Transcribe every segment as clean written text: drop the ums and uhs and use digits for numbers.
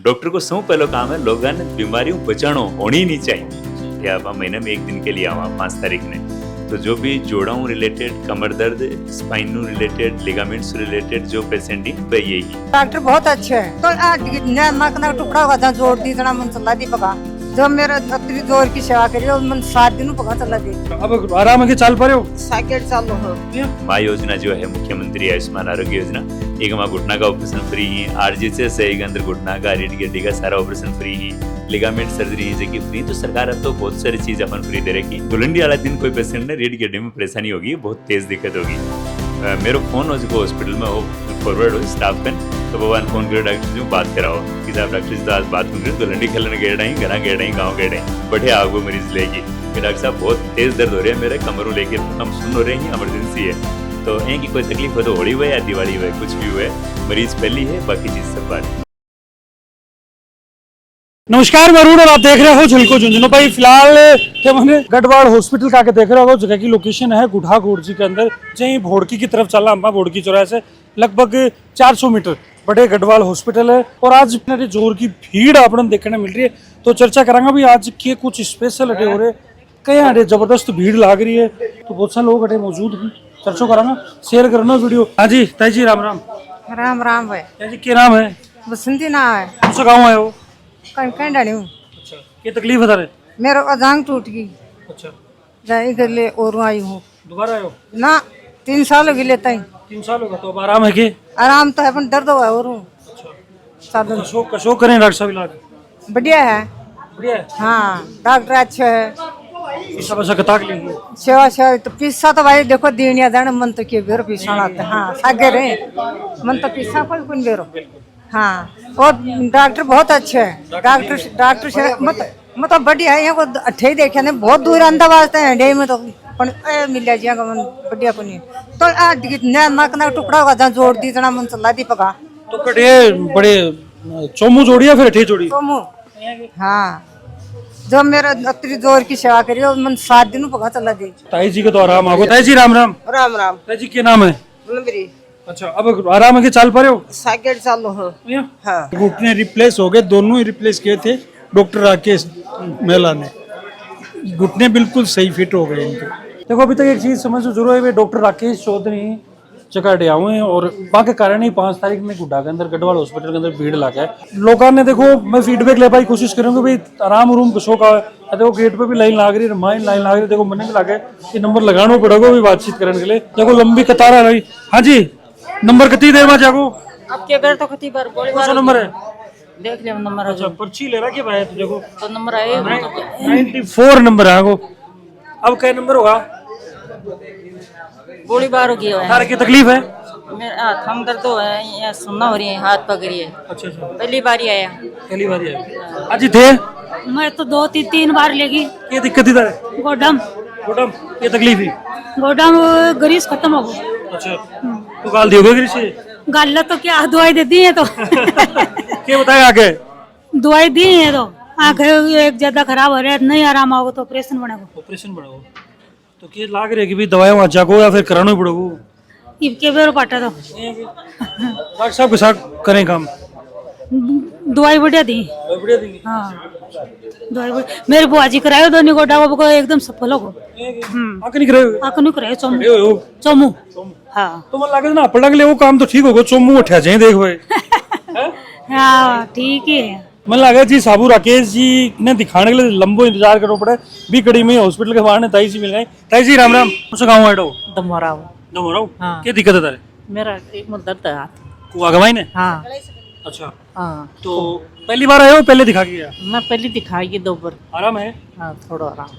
Doctor को सौ पहलो काम है लोगों ने बीमारियों बचानो होनी नहीं चाहिए कि आप महीने में एक दिन के लिए आवा 5 तारीख ने तो जो भी जोड़ों रिलेटेड कमर दर्द स्पाइन रिलेटेड लिगामेंट्स रिलेटेड जो पेशेंट है वह यही डॉक्टर बहुत अच्छे हैं तो नमक ना टुकड़ा होगा जहाँ जोड़ दी जना मन चला दी पका जब मेरा अतरी जोर की सेवा करी और मन 7 दिन पका चला दी अब आराम है कि चाल पा रहे हो साइकिल चालू हो माँ योजना जो है मुख्यमंत्री आयुष्मान आरोग्य योजना एक माँ घुटना का ऑपरेशन फ्री ही आरजीएचएस है एक अंदर घुटना का रीढ़ की हड्डी का सारा ऑपरेशन फ्री ही लिगामेंट सर्जरी है जो फ्री तो सरकार अब तो बहुत सारी चीज अपन फ्री दे रही दुलंडी वाला दिन कोई पेशेंट ने रीढ़ की हड्डी में परेशानी होगी बहुत तेज दिक्कत होगी मेरे फोन हो जो हॉस्पिटल में हो फॉरवर्ड हो स्टाफ पेन तो भगवान फोन करो डॉक्टर से बात कराओ कि साहब डॉक्टर से आज बात करें तो लंडी खेलने गेड़ आई घर गेड़ आई गाँव गेड़ आई बढ़िया आगो मरीज लेगी कि डॉक्टर साहब बहुत तेज दर्द हो रहे हैं मेरे कमरों लेके हम सुन हो रहे हैं इमरजेंसी है तो यहीं की कोई तकलीफ हो तो होली हुए या दिवाली हुए कुछ भी हुए मरीज पहली है बाकी चीज सब बात। नमस्कार मैं अरुण और आप देख रहे हो झलको झुंझुनू भाई फिलहाल थे मैंने गढ़वाल हॉस्पिटल का आके देख रहे हो जगह की लोकेशन है गुढ़ा गोड़जी के अंदर जहीं भोड़की की तरफ चलना हम भोड़की चौराहे से लगभग 400 मीटर बड़े गढ़वाल हॉस्पिटल है और आज मेरे जोर की भीड़ आपने देखने मिल रही है तो चर्चा करांगा भी आज के कुछ स्पेशल अटे हो रहे कई अटे जबरदस्त भीड़ लाग रही है तो बहुत सारे लोग अटे मौजूद हैं चर्चा करांगा शेयर करना वीडियो। हाँ जी ताई जी राम राम राम राम भाई ताई जी क्या नाम है बसंती ना है कौन सा गाँव आए हो कहीं कहीं डाली हूँ अच्छा क्या तकलीफ है तारे मेरा अजांग टूट गई अच्छा जाए इधर ले और आई हूँ दोबारा आए हो ना 3 साल हो गए लेता ही 3 साल होगा तो अब आराम है कि आराम तो है पर दर्द हुआ और साधन कशो करें डॉक्टर साहब इलाज बढ़िया है बढ़िया है हाँ डॉक्टर अच्छे है सब ऐसा कताक लेंगे सेवा सेवा तो पिस्सा तो भाई देखो दीनिया जाने मन तो के बेरो पिसा आते हाँ सागे रे मन तो पिस्सा कोई कुन बेरो हाँ और डॉक्टर बहुत अच्छे हैं डॉक्टर से मतलब बढ़िया है यहाँ को अठे ही देखे ने बहुत दूर अंदर वास्ते हैं डे में तो पण मिल जाए मन बढ़िया को नहीं तो नमक ना टुकड़ा होगा जहाँ जोड़ दी जना मन चला दी पका तो कटे बड़े चोमू जोड़िया फिर अठे जोड़ी तो हाँ जो मेरा अतरी जोर की सेवा करी और मन 7 दिन पका चला दी ताई जी को तो आराम आगो ताई जी राम राम राम राम ताई जी क्या नाम है अच्छा अब आराम है कि चाल पा रहे हो साइकिल चालू हो हाँ घुटने रिप्लेस हो गए दोनों ही रिप्लेस किए थे डॉक्टर राकेश मेला ने घुटने बिल्कुल सही फिट हो गए इनके। देखो अभी तक एक चीज समझ जरूर है डॉक्टर राकेश चौधरी जगह डे हुए हैं और बाकी कारण ही 5 तारीख में गुड्डा के अंदर गढ़वाल हॉस्पिटल के अंदर भीड़ लगा है लोगों ने देखो मैं फीडबैक ले पाई कोशिश करूंगा भाई आराम रूम कसो का देखो गेट पे भी लाइन लाग रही है लाइन लाग रही देखो मैंने भी लगा कि नंबर लगाना पड़ेगा भी बातचीत करने के लिए देखो लंबी कतार आ रही। हाँ जी नंबर कितनी देर में जागो आपके घर तो कितनी बार कौन सा नंबर है देख लिया नंबर अच्छा पर्ची ले रहा क्या भाई तो देखो तो नंबर आए 94 नंबर है वो अब क्या नंबर होगा बड़ी बार हो गया है तार की तकलीफ है मेरा थम दर्द हो है या सुनना हो रही है हाथ पकड़ रही है अच्छा अच्छा पहली बार ही आया पहली बार है आज ही थे मैं तो 2-3 बार लेगी ये दिक्कत इधर है गोडम गोडम ये तकलीफ ही गोडम ग्रीस खत्म हो गई अच्छा तो गाल दियोगे फिर से गाल तो क्या दवाई दे दी है तो क्या बताए आगे दवाई दी है तो आंखें एक ज्यादा खराब हो रहा है नहीं आराम आओगे तो ऑपरेशन बनेगा ऑपरेशन बढ़ाओ तो क्या लाग रहा है कि भाई दवाइयां वहाँ जाको या फिर कराना ही पड़ेगा इबके बेरो पाटा तो डॉक्टर साहब के साथ करें काम दवाई बढ़िया दी बढ़िया देंगे हाँ दवाई बढ़िया मेरे बुआ जी करायो दोनों गोडा को एकदम सफल हो आके नहीं कराए आंख नहीं करायो चोमू ए ओ चोमू हाँ तो मन लागे ना पढ़ ले वो काम तो ठीक होगा चोमू उठा जाए देख भाई हाँ ठीक ही है मन लगा जी साबू राकेश जी ने दिखाने के लिए लंबो इंतजार करना पड़ा बी कड़ी में हॉस्पिटल के बाहर ने ताई जी मिल गए ताई जी राम राम कौन सा गाँव है दमोरा हाँ। क्या दिक्कत है तारे मेरा एक मुद्दा दर्द है हाथ कुआ गवाई ने हाँ अच्छा हाँ तो पहली बार आए हो पहले दिखा के गया मैं पहले दिखाई 2 बार आराम है हाँ थोड़ा आराम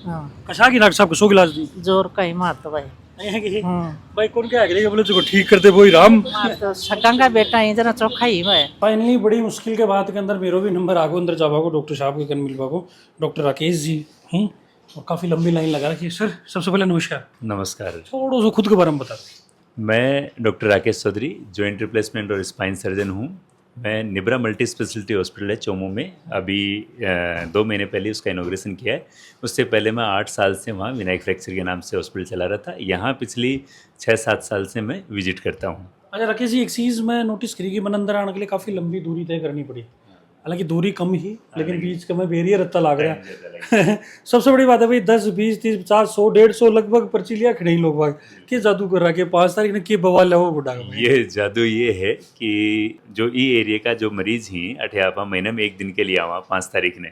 हाँ कशा की डॉक्टर साहब को शो इलाज दी जोर का ही मार तो भाई नहीं है कि हाँ भाई कौन क्या है बोले जो ठीक करते वो राम तो सगां का बेटा है जरा चौखा ही मैं फाइनली बड़ी मुश्किल के बाद के अंदर मेरो भी नंबर आगो अंदर जावागो डॉक्टर साहब के कन मिलवागो डॉक्टर राकेश जी हैं और काफी लंबी लाइन लगा रखी है सर सबसे पहले नमस्कार नमस्कार थोड़ा सा खुद के बारे में बता मैं doctor Rakesh Chaudhary joint replacement और स्पाइन सर्जन हूँ मैं निब्रा मल्टी स्पेशलिटी हॉस्पिटल है चोमू में अभी 2 महीने पहले उसका इनॉग्रेशन किया है उससे पहले मैं 8 साल से वहाँ विनायक फ्रैक्चर के नाम से हॉस्पिटल चला रहा था यहाँ पिछली 6-7 साल से मैं विजिट करता हूँ। अच्छा राकेश जी एक चीज़ मैं नोटिस करी कि मन अंदर आने के लिए काफ़ी लंबी दूरी तय करनी पड़ी हालांकि दूरी कम ही, लेकिन बीच का में बेरियर इतना लग रहा है। सबसे बड़ी बात है भाई 10 20 30 50 100 150 लगभग पर्ची लिया खड़े ही लोग भाग के जादू कर रहा के 5 तारीख ने के बवाल है वो बुढ़ा का। ये जादू ये है कि जो ई एरिया का जो मरीज ही अठ्यापा महीने में एक दिन के लिए आवा 5 तारीख ने,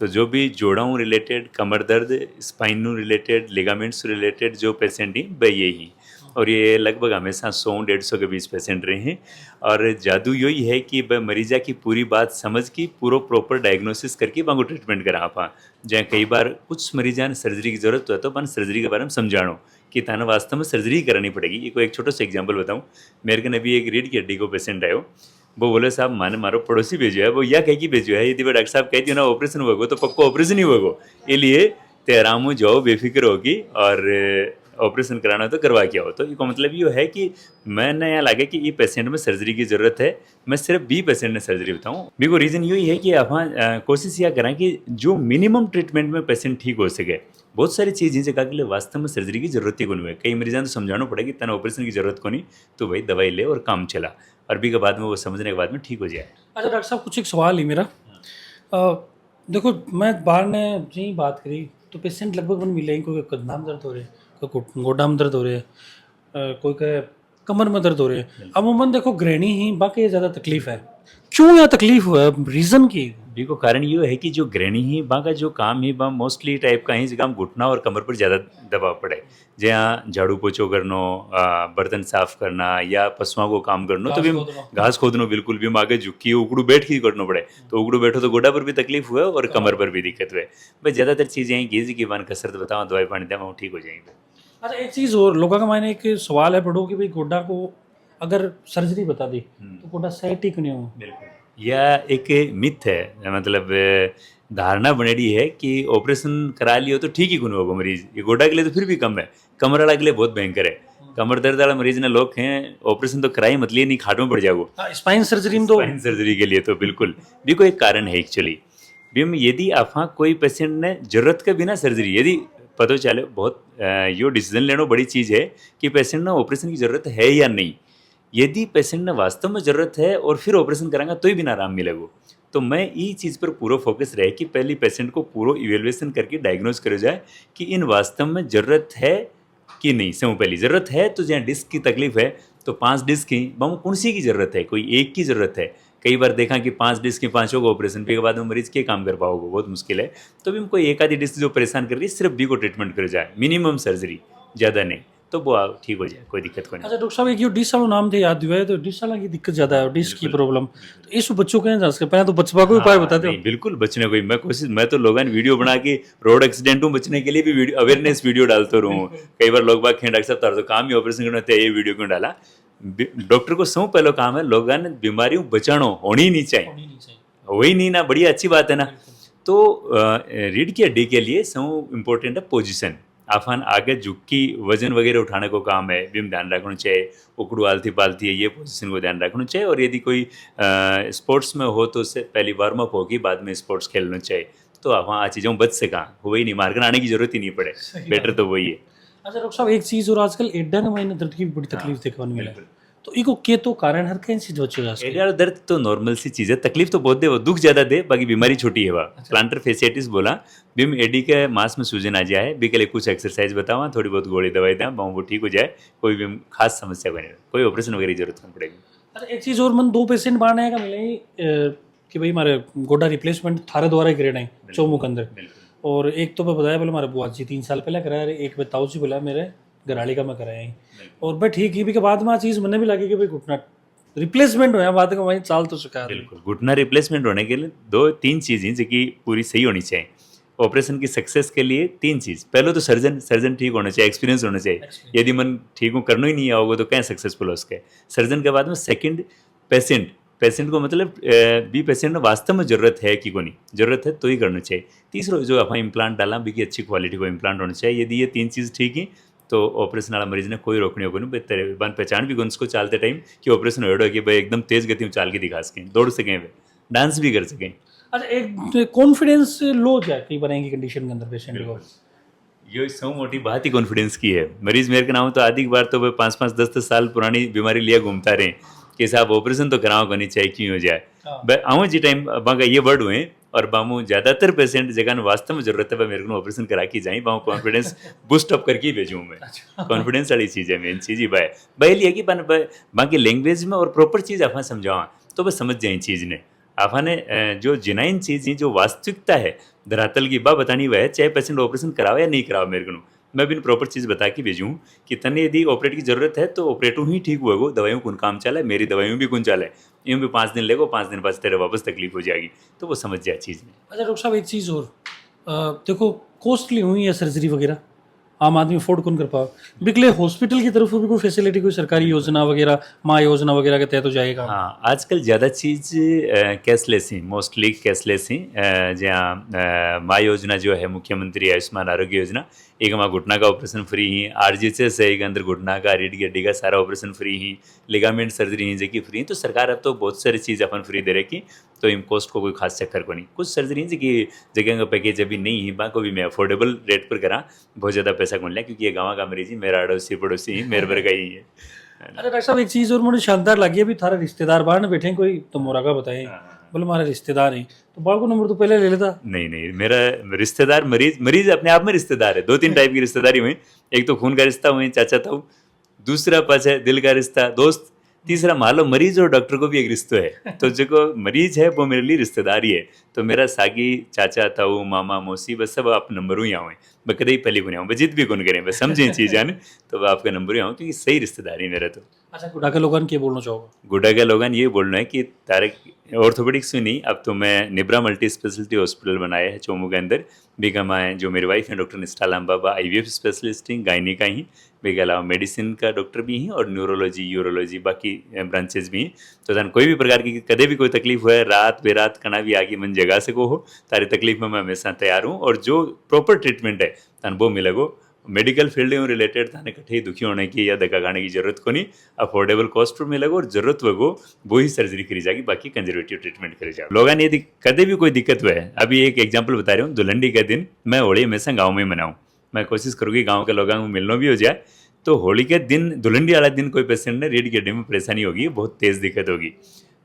तो जो भी जोड़ों रिलेटेड, कमर दर्द, स्पाइन रिलेटेड, लिगामेंट्स रिलेटेड जो पेशेंट ही वह ये ही, और ये लगभग हमेशा 100-150 के बीच पेशेंट रहे हैं। और जादू यही है कि वह मरीजा की पूरी बात समझ की पूरा प्रॉपर डायग्नोसिस करके वहाँ को ट्रीटमेंट करा पा। जहाँ कई बार कुछ मरीजा ने सर्जरी की जरूरत हो तो अपन सर्जरी के बारे में समझाणो कि ताना वास्तव में सर्जरी ही करानी पड़ेगी। ये कोई एक छोटा सा एग्जाम्पल बताऊँ, मेरे को अभी एक रीढ़ की हड्डी को पेशेंट आयो, वो बोले साहब माने मारो पड़ोसी भेजो है, वो या कह की भेजो है, यदि वो डॉक्टर साहब कहती हो ना ऑपरेशन होगा तो पक्का ऑपरेशन ही होगा, इसलिए ते आराम हो जाओ, बेफिक्र होगी और ऑपरेशन कराना हो तो करवा के आओ। तो इसका मतलब ये है कि मैंने यहाँ लगे कि ये पेशेंट में सर्जरी की ज़रूरत है, मैं सिर्फ 20 पेशेंट ने सर्जरी बताऊँ। मेरे को रीज़न यही है कि आप कोशिश यह करें कि जो मिनिमम ट्रीटमेंट में पेशेंट ठीक हो सके। बहुत सारी चीज़ें जगह के लिए वास्तव में सर्जरी की ज़रूरत ही नहीं है, कई मरीजों तो समझाना पड़ेगी तना ऑपरेशन की ज़रूरत को नहीं, तो भाई दवाई ले और काम चला, अरबी के बाद में वो समझने के बाद में ठीक हो जाए। अच्छा डॉक्टर साहब कुछ एक सवाल ही मेरा, देखो मैं बाहर ने जी बात करी तो पेशेंट लगभग मन मिले, कोई कंधा में दर्द हो रहे, कोई गोडा में दर्द हो रहे, कोई का कमर में दर्द हो रहे। अमूमन देखो गृहिणी ही बाकी ज़्यादा तकलीफ है, क्यों यह तकलीफ हुआ, रीज़न की? भी को कारण ये है कि जो गृहिणी ही वहाँ का जो काम ही वह मोस्टली टाइप का ही जो काम घुटना और कमर पर ज़्यादा दबाव पड़े, जहाँ झाड़ू पोछो करनो, बर्तन साफ करना या पशुओं को काम करनो, तो भी घास खोदनो, बिल्कुल भी आगे झुकी उकड़ू बैठ के करना पड़े, तो उकड़ू बैठो तो गोडा पर भी तकलीफ हुए और कमर पर भी दिक्कत हुए। भाई ज़्यादातर चीज़ें हैं घी की वन कसरत बताओ, दवाई पानी दें, वो ठीक हो जाएंगे। अच्छा एक चीज़ और, लोगों का मायने एक सवाल है बड़ो कि भाई गोडा को अगर सर्जरी बता दी तो गोडा सही ठीक नहीं हो। बिल्कुल, यह एक मिथ है, मतलब धारणा बनेड़ी है कि ऑपरेशन करा लियो तो ठीक ही गुण होगा मरीज। ये गोडा के लिए तो फिर भी कम है, कमर वाला के लिए बहुत भयंकर है। कमर दर्द वाला मरीज ने लोग हैं ऑपरेशन तो कराई मत लिए, नहीं खाट में पड़ जाओ। स्पाइन सर्जरी में तो स्पाइन सर्जरी के लिए तो बिल्कुल भी कोई कारण है एक्चुअली। भी यदि आप कोई पेशेंट ने जरूरत के बिना सर्जरी, यदि पता चले बहुत यो डिसीजन लेना बड़ी चीज़ है कि पेशेंट ने ऑपरेशन की ज़रूरत है या नहीं। यदि पेशेंट ने वास्तव में ज़रूरत है और फिर ऑपरेशन कराएंगा तो ही बिना आराम मिलेगा, तो मैं ये चीज़ पर पूरा फोकस रहे कि पहले पेशेंट को पूरा इवेल्युएशन करके डायग्नोज करो जाए कि इन वास्तव में ज़रूरत है कि नहीं। से पहली ज़रूरत है तो जहाँ डिस्क की तकलीफ है तो 5 डिस्क की बहु कौन सी की ज़रूरत है, कोई एक की ज़रूरत है। कई बार देखा कि 5 डिस्क के 5 को ऑपरेशन के बाद में मरीज के काम कर पाओगे, बहुत मुश्किल है। तो भी हमको एक आधी डिस्क जो परेशान कर रही है सिर्फ बी को ट्रीटमेंट करो जाए, मिनिमम सर्जरी, ज़्यादा नहीं, तो वो ठीक हो जाए, कोई दिक्कत को नहीं। अच्छा डॉक्टर साहब एक डिश वाला नाम थे याद हुआ है, तो डिश वाला की दिक्कत ज़्यादा है, डिश की प्रॉब्लम, तो इस बच्चों के जा सकते पहले तो बचवा को उपाय बता दो। बिल्कुल बचने को मैं तो लोगों ने वीडियो बना के रोड एक्सीडेंट हूँ बचने के लिए भी वीडियो अवेयरनेस वीडियो डालता रहूँ। कई बार लोग बाग डॉक्टर साहब तार तो काम ही ऑपरेशन करना था, ये वीडियो क्यों डाला। डॉक्टर को सौ पहला काम है लोगों ने बीमारियों बचानो, होनी नहीं चाहिए, वही नहीं ना, बढ़िया अच्छी बात है ना। तो रीढ़ की हड्डी के लिए सौ इम्पोर्टेंट है पोजीशन। आफान आगे झुकी वजन वगैरह उठाने को काम है, भी ध्यान रखना चाहिए, उकड़ू आलती पालती है, ये पोजीशन को ध्यान रखना चाहिए। और यदि कोई स्पोर्ट्स में हो तो उससे पहले वार्म अप होगी, बाद में स्पोर्ट्स खेलना चाहिए, तो आप वहाँ चीज़ों बच सका, वही नहीं मार्कर आने की जरूरत ही नहीं पड़े, बेटर तो वही है। अच्छा डॉक्टर साहब एक चीज़ और, आजकल एड्डा के मायने दर्द की बड़ी तकलीफ देखने को मिला, तो इको के तो कारण हर कहीं चीज बच्चे जा एडिया दर्द तो नॉर्मल सी चीज़ है, तकलीफ तो बहुत दे, वो दुख ज़्यादा दे, बाकी बीमारी छोटी है। वह प्लांटर फेसियाटिस बोला, बिम एडी के मांस में सूजन आ जाए, भी के लिए कुछ एक्सरसाइज बतावा, थोड़ी बहुत गोली दवाई दें, वो ठीक हो जाए, कोई भी खास समस्या बने, कोई ऑपरेशन वगैरह की जरूरत नहीं पड़ेगी। अच्छा एक चीज़ और, मन 2 पेशेंट बाढ़ने का मिले कि भाई हमारे गोडा रिप्लेसमेंट थारे द्वारा ही करे नहीं चौमू के अंदर, और एक तो मैं बताया बोले हमारे बुआ जी 3 साल पहले कराया, एक बताओ जी बोला मेरे घराली का मैं कराया, और भाई ठीक ही भी के बाद में चीज़ मैंने भी लगी कि भाई घुटना रिप्लेसमेंट हो बाद का वही चाल तो चुका है। बिल्कुल, घुटना रिप्लेसमेंट होने के लिए 2-3 चीज़ें जो कि पूरी सही होनी चाहिए। ऑपरेशन की सक्सेस के लिए 3 चीज़, पहले तो सर्जन ठीक होना चाहिए, एक्सपीरियंस होना चाहिए। यदि मन ठीक हो करना ही नहीं आओगे तो क्या सक्सेसफुल हो उसके। सर्जन के बाद में सेकंड पेशेंट को मतलब भी पेशेंट ने वास्तव में जरूरत है कि को नहीं, जरूरत है तो ही करना चाहिए। तीसरा जो आप इम्प्लांट डाला भी की अच्छी क्वालिटी को इम्प्लांट होना चाहिए। यदि ये 3 चीज़ ठीक ही तो ऑपरेशन वाला मरीज ने कोई रोकने होगा नहीं, बन पहचान भी उसको चालते टाइम कि ऑपरेशन हो कि भाई एकदम तेज गति में चाल के दिखा सकें, दौड़ सकें, वे डांस भी कर सकें। अच्छा एक कॉन्फिडेंस लो जाए कई बार की कंडीशन के अंदर पेशेंट को, ये सौ मोटी बात ही कॉन्फिडेंस की है। मरीज मेरे के नाम तो आधी बार तो 5-5 10-10 साल पुरानी बीमारी लिया घूमता रहे कि साहब ऑपरेशन तो कराओ करनी चाहिए, क्यों हो जाए। आऊँ जी टाइम बांगा ये वर्ड हुए और बामू ज्यादातर पेशेंट जगह वास्तव में जरूरत है मेरे को ऑपरेशन करा के जाए बाहू कॉन्फिडेंस बूस्ट अप करके ही भेजूँ मैं कॉन्फिडेंस वाली चीज़ है मेन चीज़ ही बाय लिया कि बाकी लैंग्वेज में और प्रॉपर चीज़ आप समझावा तो बस समझ जाए चीज़ ने आपने जो जिनाइन चीज़ ही जो वास्तविकता है धरातल की बा बतानी वह है चाहे पेशेंट ऑपरेशन करावे या नहीं करावे मेरे को मैं भी प्रॉपर चीज़ बता के भेजूँ कि तने यदि ऑपरेट की जरूरत है तो ऑपरेटू ही ठीक हुआ दवाइयों कौन काम चला है मेरी दवाइयों भी कौन चला है यूँ भी 5 दिन लेगो 5 दिन बाद तेरे वापस तकलीफ हो जाएगी तो वो समझ जाए चीज़ में। अच्छा डॉक्टर साहब एक चीज़ और देखो कॉस्टली हुई है सर्जरी वगैरह आम आदमी अफोर्ड कौन कर पाओ बिकले हॉस्पिटल की तरफ भी कोई फैसिलिटी कोई सरकारी योजना वगैरह माँ योजना वगैरह के तहत हो जाएगा। हाँ आजकल ज़्यादा चीज़ कैशलेस ही मोस्टली कैशलेस ही जहाँ माँ योजना जो है मुख्यमंत्री आयुष्मान आरोग्य योजना एक माँ घुटना का ऑपरेशन फ्री ही आरजीएचएस है एक अंदर घुटना का रीढ़ की हड्डी का सारा ऑपरेशन फ्री ही लिगामेंट सर्जरी ही जबकि फ्री तो सरकार अब तो बहुत सारी चीज़ अपन फ्री दे रही तो इन कॉस्ट को कोई खास चक्कर को नहीं कुछ सर्जरी की जगह का पैकेज अभी नहीं है को भी मैं अफोर्डेबल रेट पर करा बहुत ज़्यादा पैसा कौन लिया क्योंकि ये गाँव का मरीज ही मेरा अड़ोसी पड़ोसी ही मेरे पर का ही है। अरे डॉक्टर साहब एक चीज़ और मुझे शानदार लगी अभी थारा रिश्तेदार बाहर न बैठे कोई तो मोरा का बताए बोले हमारे रिश्तेदार हैं तो बाल को नंबर तो पहले ले लेता। नहीं मेरा रिश्तेदार मरीज अपने आप में रिश्तेदार है 2-3 टाइप की रिश्तेदारी हुई एक तो खून का रिश्ता हुई चाचा ताऊ दूसरा पास है दिल का रिश्ता दोस्त तीसरा मान लो मरीज और डॉक्टर को भी एक रिश्ता है तो जो मरीज है वो मेरे लिए रिश्तेदार ही है तो मेरा सागी चाचा ताऊ मामा मौसी बस सब आप नंबर ही आऊँ मैं कदे ही पहले को नहीं जिद भी कौन करें बस समझें चीज़ आने तो आपका नंबर ही आऊँ क्योंकि सही रिश्तेदारी मेरा तो। अच्छा गुडा के लोगन क्या बोलना चाहोगे? गुडा के लोगन ये बोलना है कि तारक ऑर्थोपेडिक्स में नहीं अब तो मैं निब्रा मल्टी स्पेशलिटी हॉस्पिटल बनाया है चोमू के अंदर बिगम आए जो मेरी वाइफ है डॉक्टर निष्ठा लांबाबा IVF स्पेशलिस्ट ही गायनी का ही बेके अलावा मेडिसिन का डॉक्टर भी हैं और न्यूरोलॉजी यूरोलॉजी बाकी ब्रांचेज भी हैं तो तन कोई भी प्रकार की कदे भी कोई तकलीफ हुआ है रात बेरात कना भी आगे मन जगह से को हो तारी तकलीफ में मैं हमेशा तैयार हूँ और जो प्रॉपर ट्रीटमेंट है तन वो मिलेगो मेडिकल फील्ड में रिलेटेड थाने कठे दुखी होने की या धक्का खाने की जरूरत को नहीं अफोर्डेबल कॉस्ट पर मिलेगा और जरूरत वो वो ही सर्जरी करी जाएगी बाकी कंजर्वेटिव ट्रीटमेंट करी जाएगी। लोगों ने यदि कदे भी कोई दिक्कत हुआ है अभी एक एग्जांपल बता रहा हूँ दुलंडी का दिन मैं होली हमेशा गाँव में मनाऊँ मैं कोशिश करूँगी गाँव के लोगों को मिलना भी हो जाए तो होली के दिन दुलंडी वाला दिन कोई पेशेंट ने रीढ़ की हड्डी में परेशानी होगी बहुत तेज़ दिक्कत होगी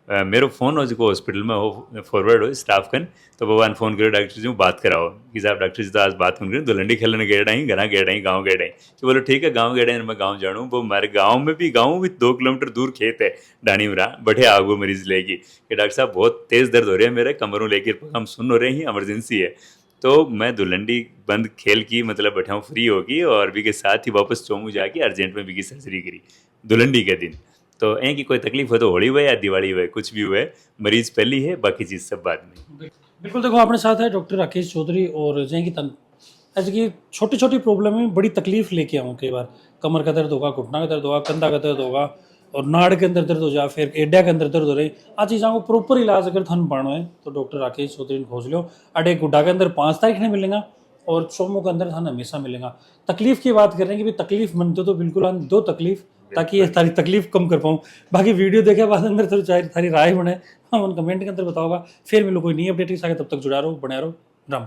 मेरा फ़ोन हो जो हॉस्पिटल में हो फॉरवर्ड हो स्टाफ कन तो भगवान फ़ोन करो डॉक्टर जी बात कराओ कि साहब डॉक्टर जी तो आज बात कौन करें दुलंडी खेलने गए डाई घर गए डाई गाँव गए डाई कि बोलो ठीक है गाँव गए डाई मैं गाँव जानूँ वो हमारे गाँव में भी 2 किलोमीटर दूर खेत है डानी मरा बढ़े आगो मरीज लेगी कि डॉक्टर साहब बहुत तेज़ दर्द हो रहे हैं मेरे कमरों लेकर हम सुन हो रहे हैं इमरजेंसी है तो मैं दुलंडी बंद खेल की मतलब बैठाऊँ फ्री होगी और भी के साथ ही वापस चोमू जाके अर्जेंट में भी की सर्जरी करी दुलंडी के दिन तो ऐ की कोई तकलीफ हो तो होली हुए या दिवाली हुए कुछ भी हुए मरीज पहली है बाकी चीज़ सब बाद में। बिल्कुल देखो अपने साथ है डॉक्टर राकेश चौधरी और जय की तन ऐसे कि छोटी छोटी प्रॉब्लम में बड़ी तकलीफ लेके आऊँ कई बार कमर का दर्द होगा घुटना का दर्द होगा कंधा का दर्द होगा और नाड़ के अंदर दर्द हो जाए फिर एडिया के अंदर दर्द हो रही आ चीज़ों को प्रॉपर इलाज अगर थन पाना है तो डॉक्टर राकेश चौधरी खोज लो अडे गुड्डा के अंदर 5 तारीख ने मिलेगा और चोमू के अंदर थाना हमेशा मिलेगा। तकलीफ की बात कर रहे हैं कि भाई तकलीफ मनते तो बिल्कुल हम 2 तकलीफ ताकि ये सारी तकलीफ कम कर पाऊँ बाकी वीडियो देखे बाद अंदर तो चाहे सारी राय बने हम कमेंट के अंदर बताओगा फिर मिलो कोई नई अपडेट के साथ तब तक जुड़ा रहो बने रहो राम।